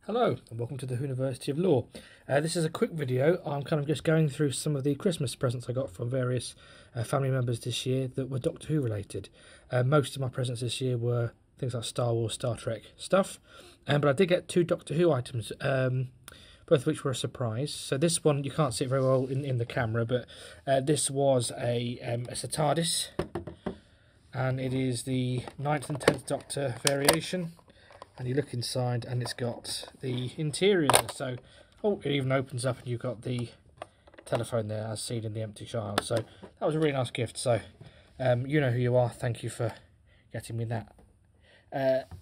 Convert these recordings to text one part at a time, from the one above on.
Hello and welcome to the University of Law. This is a quick video. I'm kind of just going through some of the Christmas presents I got from various family members this year that were Doctor Who related. Most of my presents this year were things like Star Wars, Star Trek stuff, but I did get two Doctor Who items, both of which were a surprise. So this one, you can't see it very well in the camera, but this was it's a TARDIS, and it is the 9th and 10th Doctor variation. And you look inside and it's got the interior, so it even opens up and you've got the telephone there as seen in The Empty Child. So that was a really nice gift, so you know who you are, thank you for getting me that.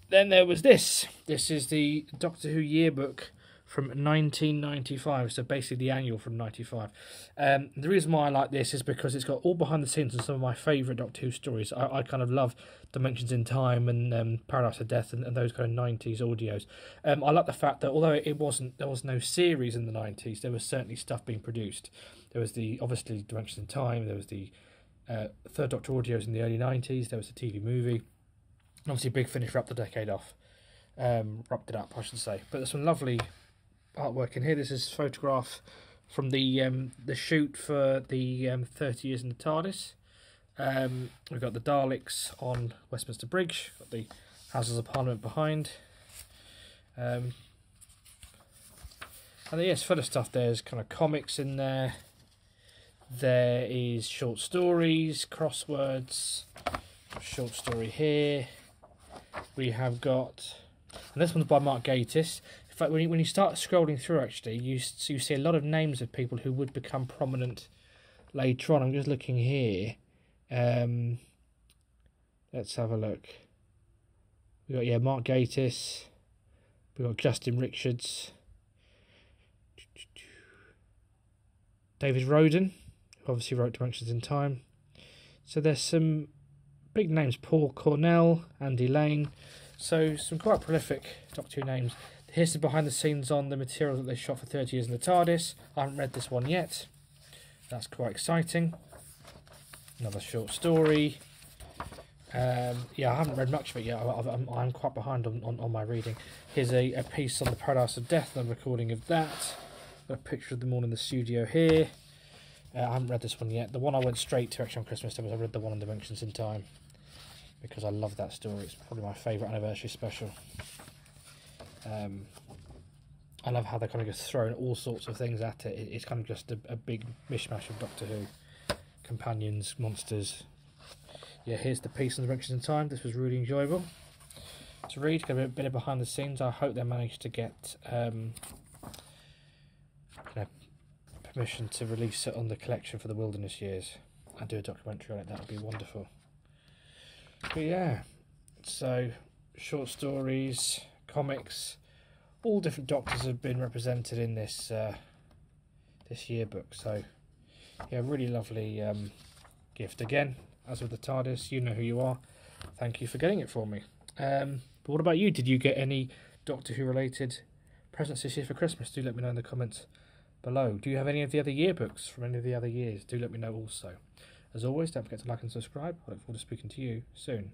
Then there was this is the Doctor Who yearbook from 1995, so basically the annual from 95. The reason why I like this is because it's got all behind the scenes and some of my favourite Doctor Who stories. I kind of love Dimensions in Time and Paradise of Death and those kind of 90s audios. I like the fact that although there was no series in the 90s, there was certainly stuff being produced. There was obviously Dimensions in Time, there was the Third Doctor audios in the early 90s, there was the TV movie, and obviously Big Finish wrapped the decade off. Wrapped it up, I should say. But there's some lovely artwork in here. This is a photograph from the shoot for the 30 years in the TARDIS. We've got the Daleks on Westminster Bridge, got the Houses of Parliament behind, and yes, full of stuff. There's kind of comics in there. There is short stories, crosswords, short story here. We have got, and this one's by Mark Gatiss. In fact, when you start scrolling through, actually, you see a lot of names of people who would become prominent later on. I'm just looking here. Let's have a look. We got Mark Gatiss. We got Justin Richards, David Roden, who obviously wrote Dimensions in Time. So there's some big names: Paul Cornell, Andy Lane. So some quite prolific Doctor Who names. Here's the behind the scenes on the material that they shot for 30 years in the TARDIS. I haven't read this one yet. That's quite exciting. Another short story. I haven't read much of it yet. I'm quite behind on my reading. Here's a piece on the Paradise of Death, and a recording of that. Got a picture of them all in the studio here. I haven't read this one yet. The one I went straight to actually on Christmas Day was I read the one on Dimensions in Time, because I love that story. It's probably my favourite anniversary special. I love how they kind of just throwing all sorts of things at it. It's kind of just a big mishmash of Doctor Who. Companions, monsters. Yeah, here's the piece on Dimensions in Time. This was really enjoyable to read. Got a bit of behind the scenes. I hope they managed to get permission to release it on the collection for the Wilderness Years and do a documentary on it. That would be wonderful. But yeah, so short stories, comics, all different Doctors have been represented in this this yearbook. So yeah, really lovely gift. Again, as with the TARDIS, you know who you are. Thank you for getting it for me. But what about you? Did you get any Doctor Who related presents this year for Christmas? Do let me know in the comments below. Do you have any of the other yearbooks from any of the other years? Do let me know also. As always, don't forget to like and subscribe. I look forward to speaking to you soon.